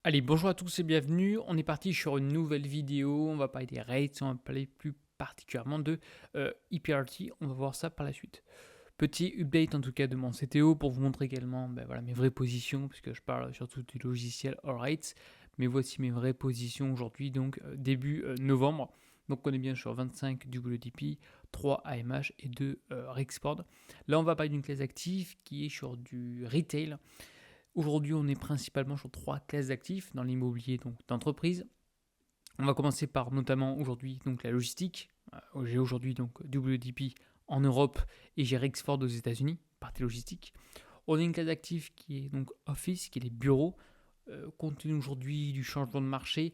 Allez, bonjour à tous et bienvenue. On est parti sur une nouvelle vidéo. On va parler des rates, on va parler plus particulièrement de EPRT. On va voir ça par la suite. Petit update en tout cas de mon CTO pour vous montrer également voilà, mes vraies positions, puisque je parle surtout du logiciel AllRates. Mais voici mes vraies positions aujourd'hui, donc début novembre. Donc on est bien sur 25 WDP, 3 AMH et 2 Rexport. Là on va parler d'une classe active qui est sur du retail. Aujourd'hui, on est principalement sur trois classes d'actifs dans l'immobilier donc d'entreprise. On va commencer par notamment aujourd'hui donc la logistique. J'ai aujourd'hui donc WDP en Europe et j'ai Rexford aux États-Unis, partie logistique. On a une classe d'actifs qui est donc office, qui est les bureaux. Compte tenu aujourd'hui du changement de marché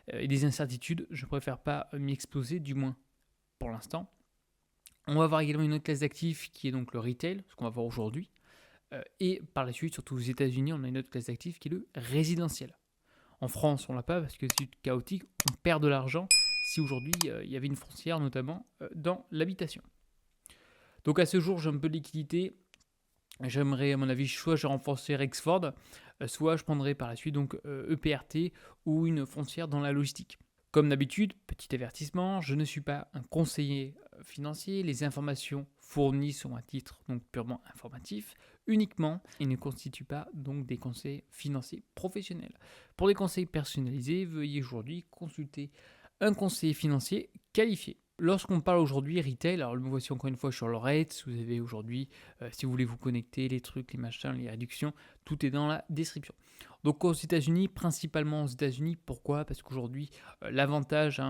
et des incertitudes, je préfère pas m'y exposer, du moins pour l'instant. On va voir également une autre classe d'actifs qui est donc le retail, ce qu'on va voir aujourd'hui. Et par la suite, surtout aux États-Unis, on a une autre classe d'actifs qui est le résidentiel. En France, on l'a pas parce que c'est chaotique, on perd de l'argent si aujourd'hui il y avait une foncière notamment dans l'habitation. Donc à ce jour, j'ai un peu de liquidité. J'aimerais, à mon avis, soit je renforcerai Rexford, soit je prendrai par la suite donc EPRT ou une foncière dans la logistique. Comme d'habitude, petit avertissement, je ne suis pas un conseiller financier. Les informations fournies sont à titre donc purement informatif uniquement et ne constituent pas donc des conseils financiers professionnels. Pour des conseils personnalisés, veuillez aujourd'hui consulter un conseiller financier qualifié. Lorsqu'on parle aujourd'hui retail, alors me voici encore une fois sur le rate, vous avez aujourd'hui, si vous voulez vous connecter, les trucs, les machins, les réductions, tout est dans la description. Donc aux États-Unis, principalement aux États-Unis, pourquoi? Parce qu'aujourd'hui, l'avantage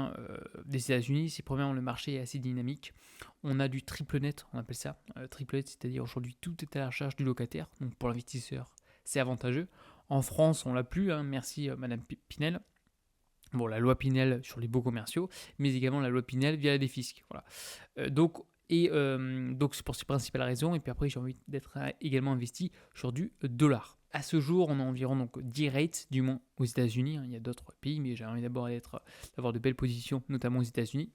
des États-Unis, c'est premièrement le marché est assez dynamique. On a du triple net, on appelle ça triple net, c'est-à-dire aujourd'hui tout est à la charge du locataire. Donc pour l'investisseur, c'est avantageux. En France, on l'a plus, merci Madame Pinel. Bon, la loi Pinel sur les baux commerciaux, mais également la loi Pinel via la défisque. Voilà. Donc c'est pour ces principales raisons. Et puis après, j'ai envie d'être également investi sur du dollar. À ce jour, on a environ donc 10 rates, du moins aux États-Unis. Il y a d'autres pays, mais j'ai envie d'abord d'avoir de belles positions, notamment aux États-Unis.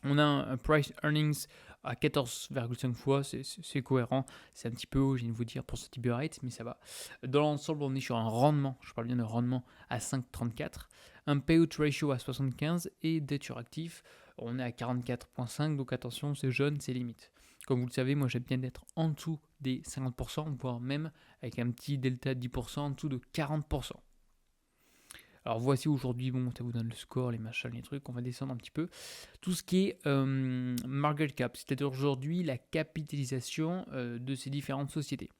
On a un price earnings à 14,5 fois, c'est cohérent, c'est un petit peu haut, je viens de vous dire, pour ce type de rate, mais ça va. Dans l'ensemble, on est sur un rendement, je parle bien de rendement, à 5,34, un payout ratio à 75 et dette sur actif, on est à 44,5, donc attention, c'est jeune, c'est limite. Comme vous le savez, moi j'aime bien d'être en dessous des 50%, voire même avec un petit delta de 10% en dessous de 40%. Alors voici aujourd'hui, bon, ça vous donne le score, les machins, les trucs, on va descendre un petit peu. Tout ce qui est market cap, c'est-à-dire aujourd'hui la capitalisation de ces différentes sociétés.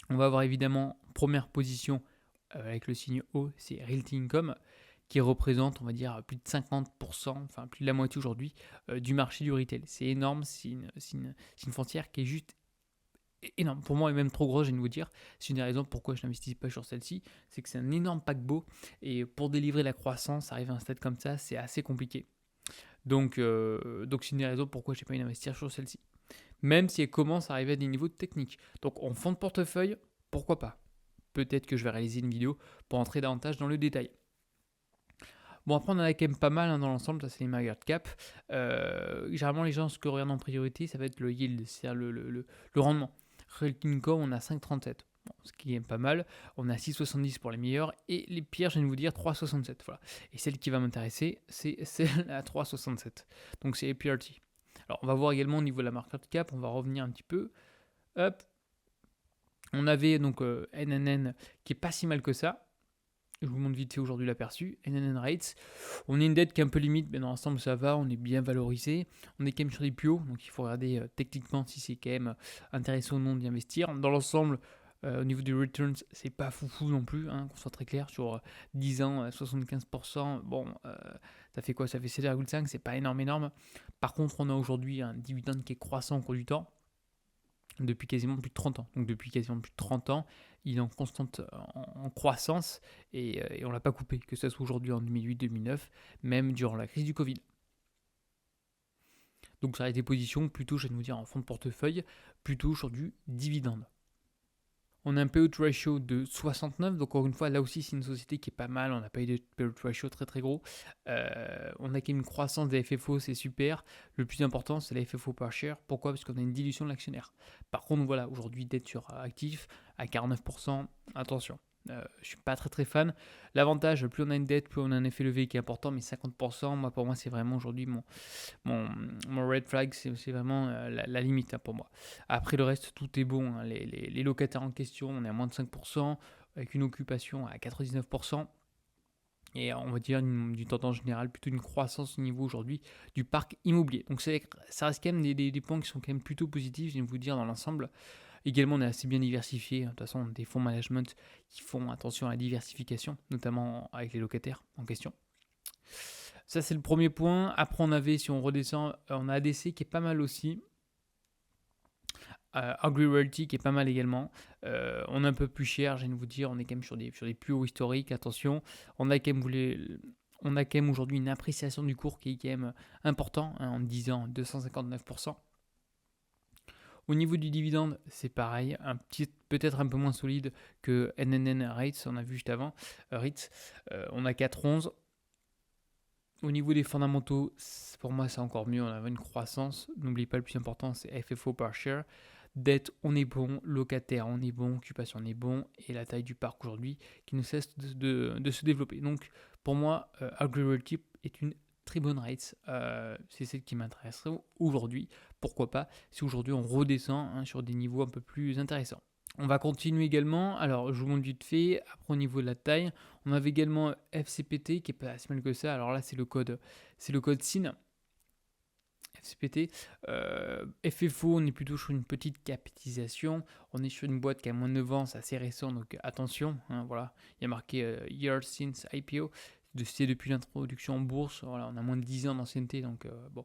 On va avoir évidemment première position avec le signe O, c'est Realty Income, qui représente, on va dire, plus de 50%, enfin plus de la moitié aujourd'hui, du marché du retail. C'est énorme, c'est une frontière qui est juste énorme. Pour moi, est même trop gros, je viens de vous dire. C'est une des raisons pourquoi je n'investis pas sur celle-ci. C'est que c'est un énorme paquebot. Et pour délivrer la croissance, arriver à un stade comme ça, c'est assez compliqué. Donc c'est une des raisons pourquoi je n'ai pas envie d'investir sur celle-ci. Même si elle commence à arriver à des niveaux techniques. Donc en fond de portefeuille, pourquoi pas? Peut-être que je vais réaliser une vidéo pour entrer davantage dans le détail. Bon, après, on en a quand même pas mal dans l'ensemble, ça c'est les market cap. Généralement, les gens, ce que regardent en priorité, ça va être le yield, c'est-à-dire le rendement. Realty Income, on a 5,37, bon, ce qui est pas mal. On a 6,70 pour les meilleurs. Et les pires, je viens de vous dire 3,67. Voilà. Et celle qui va m'intéresser, c'est celle à 3,67. Donc c'est APRT. Alors, on va voir également au niveau de la market cap, on va revenir un petit peu. Hop. On avait donc NNN qui est pas si mal que ça. Je vous montre vite fait aujourd'hui l'aperçu. NNN Rates. On a une dette qui est un peu limite, mais dans l'ensemble ça va, on est bien valorisé. On est quand même sur des plus hauts, donc il faut regarder techniquement si c'est quand même intéressant ou non d'y investir. Dans l'ensemble, au niveau du returns, c'est pas foufou non plus, qu'on soit très clair, sur 10 ans, 75%, bon, ça fait quoi? Ça fait 7,5, c'est pas énorme. Par contre, on a aujourd'hui un dividende qui est croissant au cours du temps, depuis quasiment plus de 30 ans. Donc depuis quasiment plus de 30 ans, il est en constante en croissance et on ne l'a pas coupé, que ce soit aujourd'hui en 2008-2009, même durant la crise du Covid. Donc ça a été position plutôt, je vais vous dire, en fond de portefeuille, plutôt sur du dividende. On a un payout ratio de 69, donc encore une fois, là aussi c'est une société qui est pas mal, on n'a pas eu de payout ratio très gros. On a quand même une croissance des FFO, c'est super. Le plus important, c'est la FFO par share. Pourquoi? Parce qu'on a une dilution de l'actionnaire. Par contre, voilà, aujourd'hui, dette sur actif à 49%, attention. Je suis pas très fan. L'avantage, plus on a une dette, plus on a un effet levier qui est important, mais 50%, pour moi, c'est vraiment aujourd'hui mon red flag, c'est vraiment la limite hein, pour moi. Après le reste, tout est bon. Hein. Les locataires en question, on est à moins de 5%, avec une occupation à 99%. Et on va dire d'une tendance générale, plutôt une croissance au niveau aujourd'hui du parc immobilier. Donc ça reste quand même des points qui sont quand même plutôt positifs, je vais vous dire dans l'ensemble. Également, on est assez bien diversifié. De toute façon, on a des fonds management qui font attention à la diversification, notamment avec les locataires en question. Ça, c'est le premier point. Après, on avait, si on redescend, on a ADC qui est pas mal aussi. Agri Realty qui est pas mal également. On est un peu plus cher, je viens de vous dire. On est quand même sur des plus hauts historiques. Attention, on a quand même aujourd'hui une appréciation du cours qui est quand même important, hein, en disant 259%. Au niveau du dividende, c'est pareil, peut-être un peu moins solide que NNN Rates, on a vu juste avant, REITs, on a 4,11. Au niveau des fondamentaux, pour moi c'est encore mieux, on a une croissance, n'oubliez pas le plus important, c'est FFO par share. Dette, on est bon, locataire, on est bon, occupation, on est bon, et la taille du parc aujourd'hui qui ne cesse de se développer. Donc pour moi, AgriRealty est une très bonne rate, c'est celle qui m'intéresserait aujourd'hui. Pourquoi pas si aujourd'hui on redescend hein, sur des niveaux un peu plus intéressants. On va continuer également, alors je vous montre vite fait, après au niveau de la taille, on avait également FCPT qui est pas si mal que ça, alors là c'est le code SIN, FCPT, FFO, on est plutôt sur une petite capitalisation, on est sur une boîte qui a moins de 9 ans, c'est assez récent, donc attention, hein, voilà, il y a marqué Year Since IPO, c'est depuis l'introduction en bourse, voilà, on a moins de 10 ans d'ancienneté, donc bon,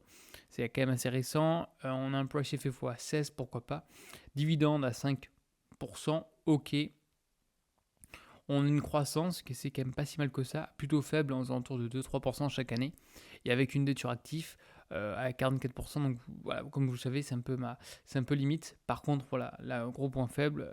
c'est quand même assez récent, on a un price FFO à 16, pourquoi pas, dividende à 5%, ok, on a une croissance qui c'est quand même pas si mal que ça, plutôt faible, aux alentours de 2-3% chaque année, et avec une dette sur actif à 44%, donc voilà, comme vous le savez, c'est un peu limite. Par contre, voilà, là, gros point faible,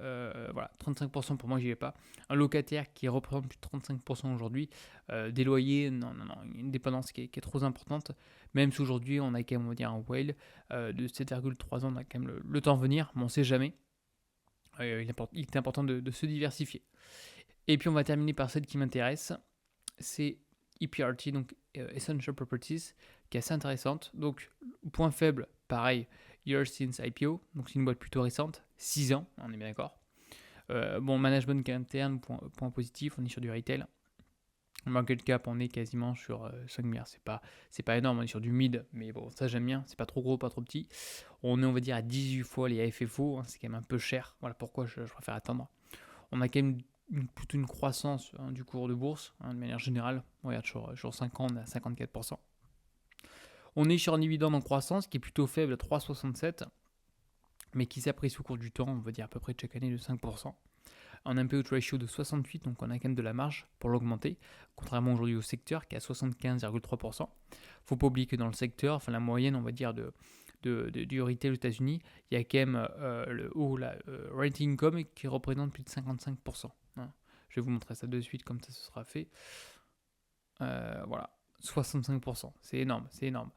voilà, 35% pour moi, j'y vais pas. Un locataire qui représente plus de 35% aujourd'hui, des loyers, non, une dépendance qui est trop importante, même si aujourd'hui, on a quand même, on va dire, un whale de 7,3 ans, on a quand même le temps à venir, mais on sait jamais. Il est important de se diversifier. Et puis on va terminer par celle qui m'intéresse, c'est EPRT, donc Essential Properties, qui est assez intéressante. Donc point faible, pareil, Year Since IPO, donc c'est une boîte plutôt récente, 6 ans, on est bien d'accord. Bon, management qui est interne, point positif, on est sur du retail. Market cap, on est quasiment sur 5 milliards, c'est pas énorme, on est sur du mid, mais bon, ça j'aime bien, c'est pas trop gros, pas trop petit. On est, on va dire, à 18 fois les FFO, hein, c'est quand même un peu cher, voilà pourquoi je préfère attendre. On a quand même plutôt une croissance hein, du cours de bourse, hein, de manière générale. On regarde sur 5 ans, on est à 54%. On est sur un dividende en croissance qui est plutôt faible à 3,67, mais qui s'apprécie au cours du temps, on va dire à peu près chaque année de 5%. On a un payout ratio de 68, donc on a quand même de la marge pour l'augmenter, contrairement aujourd'hui au secteur qui est à 75,3%. Faut pas oublier que dans le secteur, enfin la moyenne, on va dire, du retail aux États-Unis, il y a quand même le haut rent income qui représente plus de 55%. Hein. Je vais vous montrer ça de suite, comme ça ce sera fait. Voilà. 65%, c'est énorme, c'est énorme.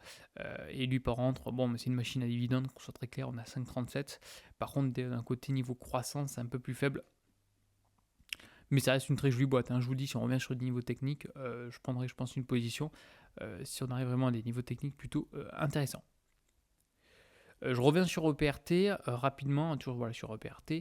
Et lui par rentre, bon, mais c'est une machine à dividendes, qu'on soit très clair, on a 5,37. Par contre, d'un côté niveau croissance, c'est un peu plus faible. Mais ça reste une très jolie boîte. Hein. Je vous dis, si on revient sur le niveau technique, je prendrai, je pense, une position si on arrive vraiment à des niveaux techniques plutôt intéressants. Je reviens sur EPRT rapidement, toujours voilà, sur EPRT.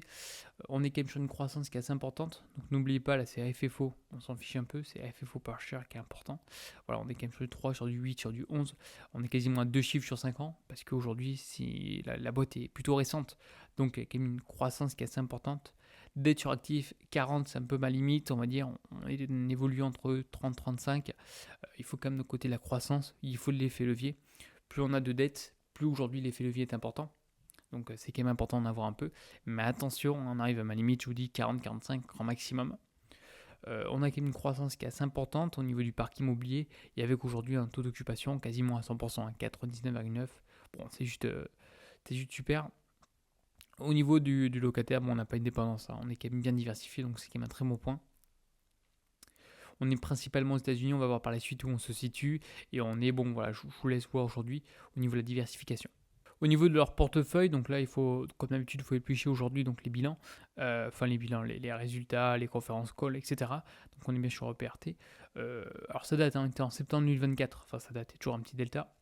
On est quand même sur une croissance qui est assez importante. Donc n'oubliez pas, là c'est FFO, on s'en fiche un peu, c'est FFO par share qui est important. Voilà, on est quand même sur du 3, sur du 8, sur du 11. On est quasiment à 2 chiffres sur 5 ans, parce qu'aujourd'hui si la boîte est plutôt récente. Donc il y a quand même une croissance qui est assez importante. Dette sur actif, 40, c'est un peu ma limite, on va dire. On évolue entre 30-35. Il faut quand même de côté la croissance, il faut l'effet levier. Plus on a de dettes, plus aujourd'hui l'effet levier est important. Donc c'est quand même important d'en avoir un peu. Mais attention, on arrive à ma limite, je vous dis 40-45 grand maximum. On a quand même une croissance qui est assez importante au niveau du parc immobilier. Et avec aujourd'hui un taux d'occupation quasiment à 100%, à 99,9%. Bon, c'est juste super. Au niveau du locataire, bon, on n'a pas une dépendance. Hein. On est quand même bien diversifié, donc c'est quand même un très bon point. On est principalement aux États-Unis, on va voir par la suite où on se situe. Et on est, bon, voilà, je vous laisse voir aujourd'hui au niveau de la diversification. Au niveau de leur portefeuille, donc là, il faut, comme d'habitude, il faut éplucher aujourd'hui donc les bilans, les résultats, les conférences call, etc. Donc on est bien sur EPRT. Alors ça date, c'était en septembre 2024, enfin ça date, il y a toujours un petit delta.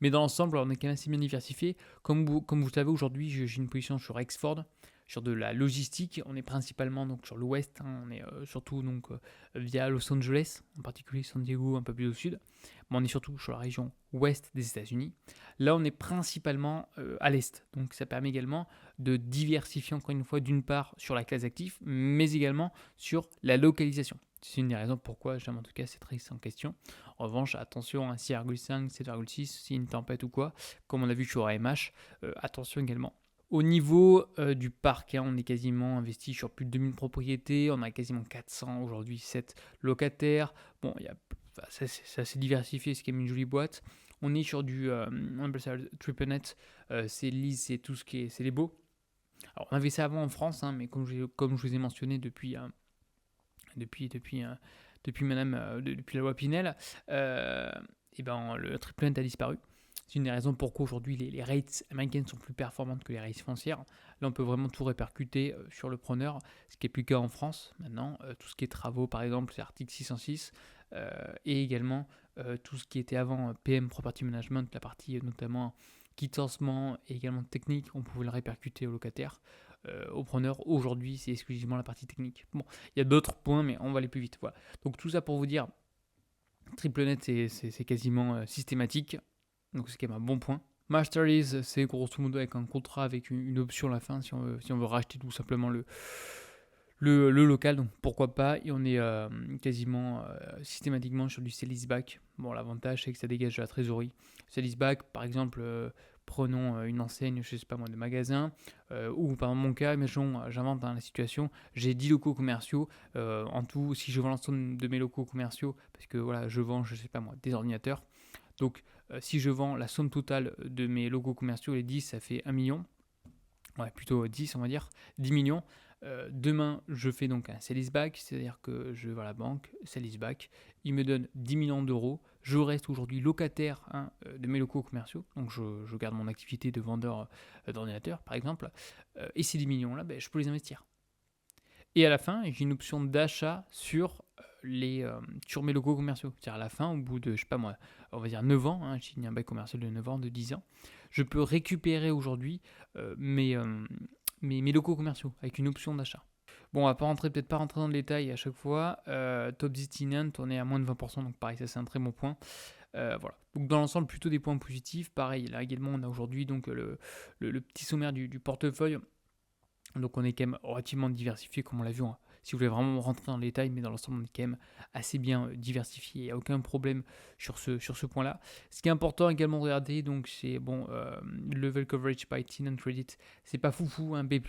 Mais dans l'ensemble, on est quand même assez bien diversifié. Comme vous savez, aujourd'hui, j'ai une position sur Exford, sur de la logistique. On est principalement donc sur l'ouest, on est surtout donc via Los Angeles, en particulier San Diego, un peu plus au sud. Mais on est surtout sur la région ouest des États-Unis. Là, on est principalement à l'est. Donc ça permet également de diversifier encore une fois d'une part sur la classe active, mais également sur la localisation. C'est une des raisons pourquoi j'aime en tout cas cette risque en question. En revanche, attention à 6,5, 7,6, si une tempête ou quoi, comme on a vu sur AMH, attention également. Au niveau du parc, on est quasiment investi sur plus de 2000 propriétés, on a quasiment 400 aujourd'hui, 7 locataires. Bon, c'est assez diversifié, c'est quand même une jolie boîte. On est sur du on appelle ça TripleNet, c'est Lise, c'est tout ce qui est, c'est les beaux. Alors on avait ça avant en France, mais comme je vous ai mentionné depuis la loi Pinel, et ben, le TripleNet a disparu. C'est une des raisons pourquoi aujourd'hui les rates américaines sont plus performantes que les rates foncières. Là, on peut vraiment tout répercuter sur le preneur, ce qui n'est plus le cas en France maintenant. Tout ce qui est travaux, par exemple, c'est article 606, et également tout ce qui était avant PM Property Management, la partie notamment quittancement et également technique, on pouvait le répercuter aux locataires. Au preneur, aujourd'hui, c'est exclusivement la partie technique. Bon, il y a d'autres points, mais on va aller plus vite. Voilà. Donc tout ça pour vous dire, TripleNet, c'est quasiment systématique. Donc c'est quand même un bon point. Masteries, c'est grosso modo avec un contrat avec une option à la fin si on veut racheter tout simplement le local, donc pourquoi pas. Et on est quasiment systématiquement sur du sell-leaseback. Bon, l'avantage c'est que ça dégage de la trésorerie. Sell-leaseback, par exemple, prenons une enseigne, je sais pas moi, de magasin, ou par exemple mon cas, imaginons, j'invente la situation, j'ai 10 locaux commerciaux, en tout, si je vends l'ensemble de mes locaux commerciaux, parce que voilà, je vends, je sais pas moi, des ordinateurs, donc si je vends la somme totale de mes locaux commerciaux, les 10, ça fait 1 million, ouais, plutôt 10 on va dire, 10 millions. Demain, je fais donc un sell-leaseback, c'est-à-dire que je vais à la banque, sell-leaseback, il me donne 10 millions d'euros. Je reste aujourd'hui locataire de mes locaux commerciaux, donc je garde mon activité de vendeur d'ordinateur par exemple, et ces 10 millions-là, je peux les investir. Et à la fin, j'ai une option d'achat sur sur mes locaux commerciaux. C'est-à-dire à la fin, au bout de, je sais pas moi, on va dire 9 ans, j'ai un bail commercial de 9 ans, de 10 ans, je peux récupérer aujourd'hui mes locaux commerciaux avec une option d'achat. Bon, on va peut-être pas rentrer dans le détail à chaque fois. Top 10 tenant, on est à moins de 20%, donc pareil, ça c'est un très bon point. Voilà. Donc dans l'ensemble, plutôt des points positifs. Pareil, là également, on a aujourd'hui donc le petit sommaire du portefeuille. Donc on est quand même relativement diversifié comme on l'a vu. Si vous voulez vraiment rentrer dans le détail, mais dans l'ensemble on est quand même assez bien diversifié. Il n'y a aucun problème sur ce point-là. Ce qui est important également de regarder, donc c'est level coverage by tenant credit. C'est pas foufou, un B+,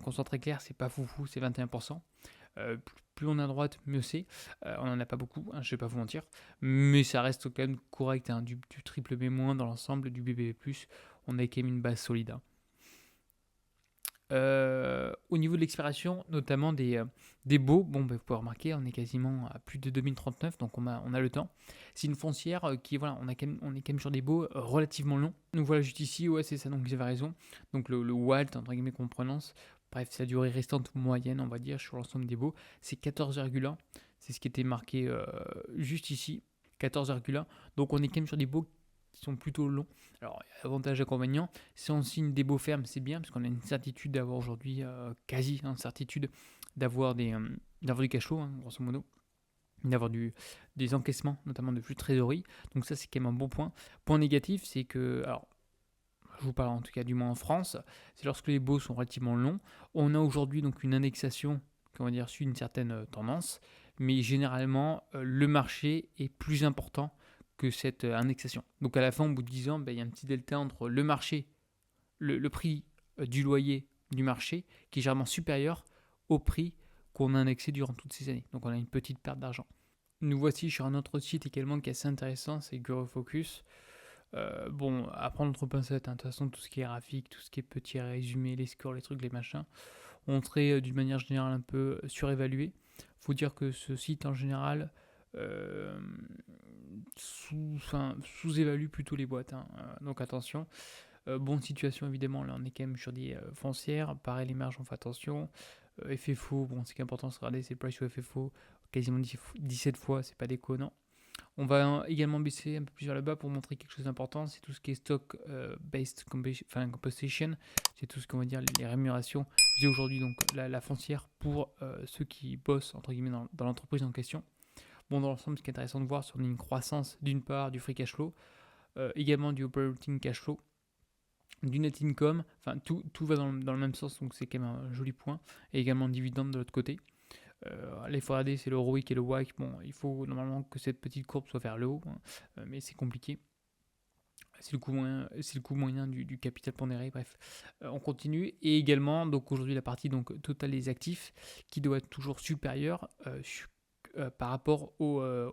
qu'on soit très clair, c'est pas foufou, c'est 21%. Plus on est à droite, mieux c'est. On n'en a pas beaucoup, je ne vais pas vous mentir. Mais ça reste quand même correct, du triple B- dans l'ensemble, du BB+, on a quand même une base solide. Au niveau de l'expiration, notamment des baux, vous pouvez remarquer, on est quasiment à plus de 2039, donc on a le temps. C'est une foncière qui, voilà, on est quand même sur des baux relativement longs. Nous voilà juste ici, ouais, c'est ça, donc vous avez raison. Donc le WALT, entre guillemets, qu'on prononce, bref, sa durée restante moyenne, on va dire, sur l'ensemble des baux, c'est 14,1. C'est ce qui était marqué juste ici, 14,1. Donc on est quand même sur des baux qui sont plutôt longs. Alors, avantage, inconvénient, si on signe des beaux fermes, c'est bien, parce qu'on a une certitude d'avoir aujourd'hui, quasi une certitude d'avoir du cash flow, grosso modo, d'avoir des encaissements, notamment de flux de trésorerie. Donc ça, c'est quand même un bon point. Point négatif, c'est que, alors, je vous parle en tout cas du moins en France, c'est lorsque les baux sont relativement longs. On a aujourd'hui donc une indexation qui, on va dire, suit une certaine tendance, mais généralement, le marché est plus important que cette indexation. Donc à la fin, au bout de 10 ans, il y a un petit delta entre le marché, le prix du loyer du marché, qui est généralement supérieur au prix qu'on a indexé durant toutes ces années. Donc on a une petite perte d'argent. Nous voici sur un autre site également qui est assez intéressant, c'est Eurofocus. À prendre notre pincette, de toute façon, tout ce qui est graphique, tout ce qui est petit résumé, les scores, les trucs, les machins, on serait d'une manière générale un peu surévalué. Faut dire que ce site en général sous-évalue plutôt les boîtes, donc attention. Bonne situation évidemment, là on est quand même sur des foncières. Pareil, les marges, on fait attention. FFO, bon, ce qui est important, c'est regarder, c'est le price to FFO, quasiment 17 fois, c'est pas déconnant. On va également baisser un peu plus vers le bas pour montrer quelque chose d'important, c'est tout ce qui est stock-based compensation, c'est tout ce qu'on va dire les rémunérations. J'ai aujourd'hui donc la foncière pour ceux qui bossent entre guillemets dans l'entreprise en question. Bon, dans l'ensemble, ce qui est intéressant de voir, c'est qu'on a une croissance d'une part du free cash flow, également du operating cash flow, du net income, enfin tout va dans le même sens, donc c'est quand même un joli point, et également dividende de l'autre côté. Les FORD, c'est le ROIC et le WACC. Bon, il faut normalement que cette petite courbe soit vers le haut, hein, mais c'est compliqué. C'est le coût moyen du capital pondéré. Bref, on continue. Et également, donc aujourd'hui, la partie donc totale des actifs qui doit être toujours supérieure par rapport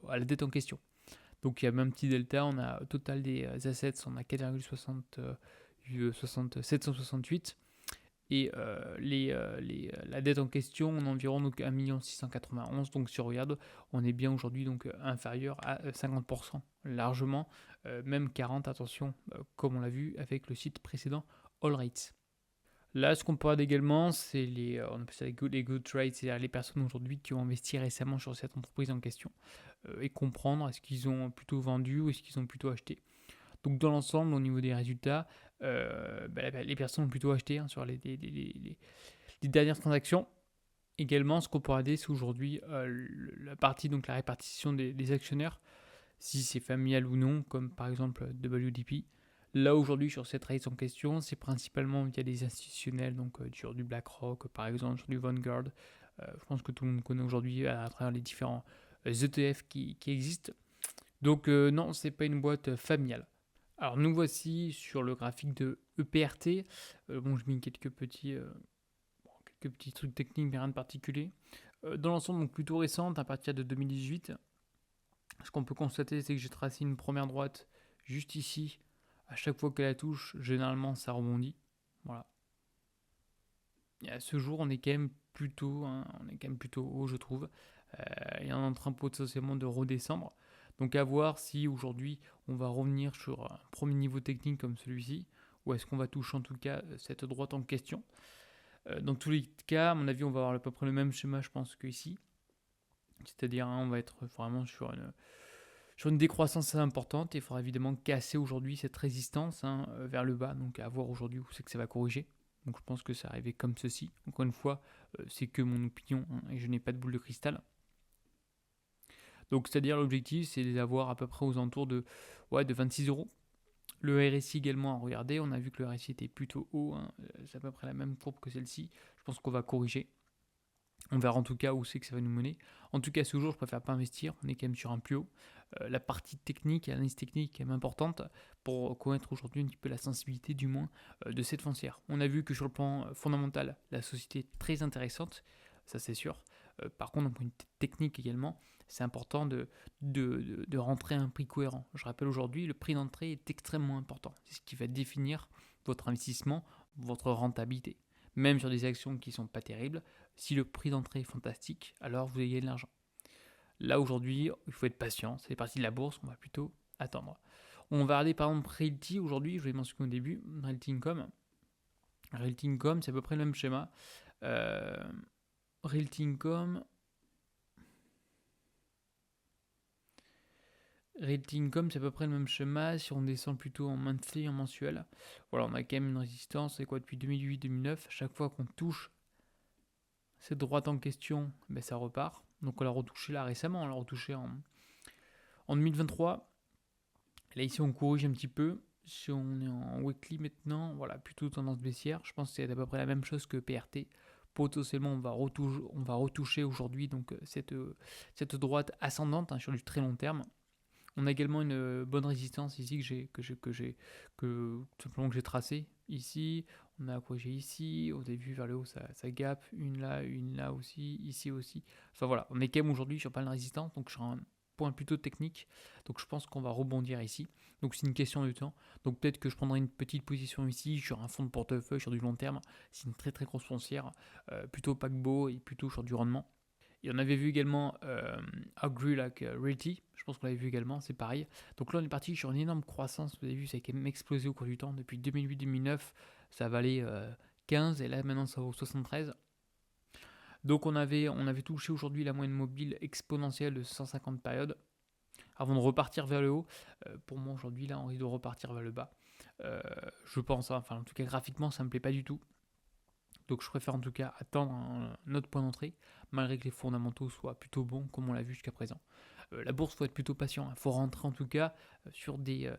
à la dette en question. Donc il y a même un petit delta. On a total des assets, on a 4,768. Et la dette en question, on a environ donc 1 691 000. Donc si on regarde, on est bien aujourd'hui donc inférieur à 50%, largement, même 40%, attention, comme on l'a vu avec le site précédent, All Rates. Là, ce qu'on parle également, c'est on appelle ça les good trades, c'est-à-dire les personnes aujourd'hui qui ont investi récemment sur cette entreprise en question, et comprendre est-ce qu'ils ont plutôt vendu ou est-ce qu'ils ont plutôt acheté. Donc dans l'ensemble, au niveau des résultats, les personnes ont plutôt acheté sur les dernières transactions. Également, ce qu'on peut regarder, c'est aujourd'hui la partie, donc la répartition des actionnaires, si c'est familial ou non, comme par exemple WDP. Là aujourd'hui sur cette race en question, c'est principalement via des institutionnels, donc sur du BlackRock par exemple, sur du Vanguard. Je pense que tout le monde connaît aujourd'hui à travers les différents ETF qui existent. Donc non, c'est pas une boîte familiale. Alors nous voici sur le graphique de EPRT. Bon, je mets quelques petits trucs techniques, mais rien de particulier. Dans l'ensemble, donc plutôt récente, à partir de 2018. Ce qu'on peut constater, c'est que j'ai tracé une première droite juste ici. À chaque fois qu'elle la touche, généralement, ça rebondit. Voilà. Et à ce jour, on est quand même plutôt haut, je trouve. Et on est en train potentiellement de redescendre. Donc à voir si aujourd'hui on va revenir sur un premier niveau technique comme celui-ci, ou est-ce qu'on va toucher en tout cas cette droite en question. Dans tous les cas, à mon avis, on va avoir à peu près le même schéma, je pense, qu'ici. C'est-à-dire, on va être vraiment sur une décroissance assez importante. Et il faudra évidemment casser aujourd'hui cette résistance vers le bas. Donc à voir aujourd'hui où c'est que ça va corriger. Donc je pense que ça arrivait comme ceci. Encore une fois, c'est que mon opinion et je n'ai pas de boule de cristal. Donc c'est-à-dire l'objectif, c'est d'avoir à peu près aux alentours de 26 euros. Le RSI également à regarder, on a vu que le RSI était plutôt haut, c'est à peu près la même courbe que celle-ci. Je pense qu'on va corriger. On verra en tout cas où c'est que ça va nous mener. En tout cas, ce jour, je préfère pas investir. On est quand même sur un plus haut. La partie technique, l'analyse technique est quand même importante pour connaître aujourd'hui un petit peu la sensibilité du moins de cette foncière. On a vu que sur le plan fondamental, la société est très intéressante, ça c'est sûr. Par contre, d'un point de vue technique également, c'est important de rentrer à un prix cohérent. Je rappelle aujourd'hui, le prix d'entrée est extrêmement important. C'est ce qui va définir votre investissement, votre rentabilité. Même sur des actions qui ne sont pas terribles, si le prix d'entrée est fantastique, alors vous allez gagner de l'argent. Là aujourd'hui, il faut être patient, c'est partie de la bourse, on va plutôt attendre. On va regarder par exemple Realty aujourd'hui, je l'ai mentionné au début, Realty Income. Realty Income, c'est à peu près le même schéma. Realty Income, c'est à peu près le même schéma. Si on descend plutôt en monthly, en mensuel, voilà, on a quand même une résistance. C'est quoi depuis 2008-2009 chaque fois qu'on touche cette droite en question, ça repart. Donc on l'a retouché là récemment, on l'a retouché en 2023. Là ici on corrige un petit peu. Si on est en weekly maintenant, voilà, plutôt tendance baissière. Je pense que c'est à peu près la même chose que PRT. Potentiellement on va retoucher aujourd'hui donc cette droite ascendante sur du très long terme. On a également une bonne résistance ici que j'ai tracée ici. On a quoi j'ai ici, au début vers le haut ça gap, une là aussi, ici aussi. Enfin voilà, on est quand même aujourd'hui sur pas de résistance, donc sur un point plutôt technique. Donc je pense qu'on va rebondir ici. Donc c'est une question de temps. Donc peut-être que je prendrai une petite position ici sur un fonds de portefeuille sur du long terme. C'est une très très grosse foncière, plutôt paquebot et plutôt sur du rendement. on avait vu également How Grew Like Realty, je pense qu'on l'avait vu également, c'est pareil. Donc là on est parti sur une énorme croissance, vous avez vu ça a quand même explosé au cours du temps, depuis 2008-2009 ça valait 15 et là maintenant ça vaut 73. Donc on avait touché aujourd'hui la moyenne mobile exponentielle de 150 périodes avant de repartir vers le haut. Pour moi aujourd'hui là on risque de repartir vers le bas. Je pense, hein. Enfin en tout cas graphiquement ça me plaît pas du tout. Donc je préfère en tout cas attendre un autre point d'entrée, malgré que les fondamentaux soient plutôt bons comme on l'a vu jusqu'à présent. La bourse, il faut être plutôt patient, il faut rentrer en tout cas sur des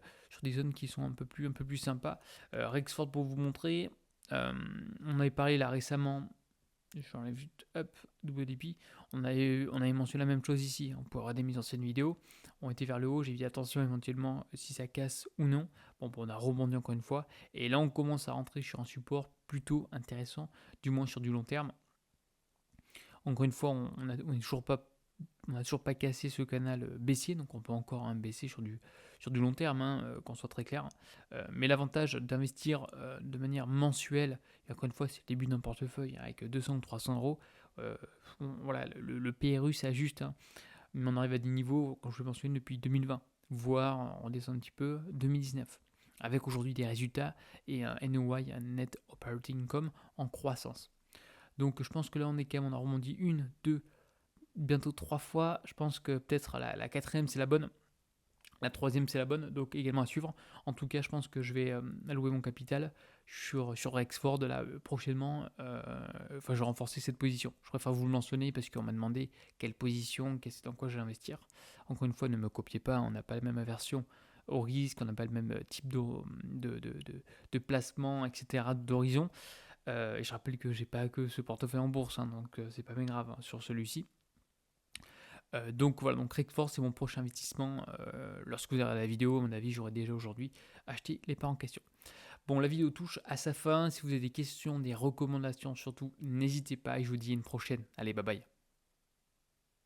zones qui sont un peu plus sympas. Rexford pour vous montrer, on avait parlé là récemment, j'en ai vu up, WDP, on avait mentionné la même chose ici, on peut regarder mes anciennes vidéos, on était vers le haut, j'ai dit attention éventuellement si ça casse ou non. Bon, on a rebondi encore une fois, et là on commence à rentrer sur un support plutôt intéressant, du moins sur du long terme. Encore une fois, on n'a toujours pas cassé ce canal baissier, donc on peut encore baisser sur du long terme, qu'on soit très clair. Mais l'avantage d'investir de manière mensuelle, et encore une fois, c'est le début d'un portefeuille avec 200 ou 300 euros. Voilà, le PRU s'ajuste, mais on arrive à des niveaux, comme je le mentionne, depuis 2020, voire on descend un petit peu 2019, avec aujourd'hui des résultats et un NOI, un Net Operating Income, en croissance. Donc je pense que là on est quand même, on a rebondi une, deux, bientôt 3 fois. Je pense que peut-être la quatrième c'est la bonne, la troisième c'est la bonne, donc également à suivre. En tout cas je pense que je vais allouer mon capital sur Rexford là prochainement. Enfin je vais renforcer cette position. Je préfère vous le mentionner parce qu'on m'a demandé quelle position, dans quoi je vais investir. Encore une fois ne me copiez pas, on n'a pas la même aversion au risque, on n'a pas le même type de placement, etc., d'horizon. Et je rappelle que j'ai pas que ce portefeuille en bourse, donc c'est pas bien grave sur celui-ci. Donc voilà, donc Rexford c'est mon prochain investissement. Lorsque vous aurez la vidéo, à mon avis, j'aurais déjà aujourd'hui acheté les parts en question. Bon, la vidéo touche à sa fin. Si vous avez des questions, des recommandations, surtout, n'hésitez pas et je vous dis à une prochaine. Allez, bye bye.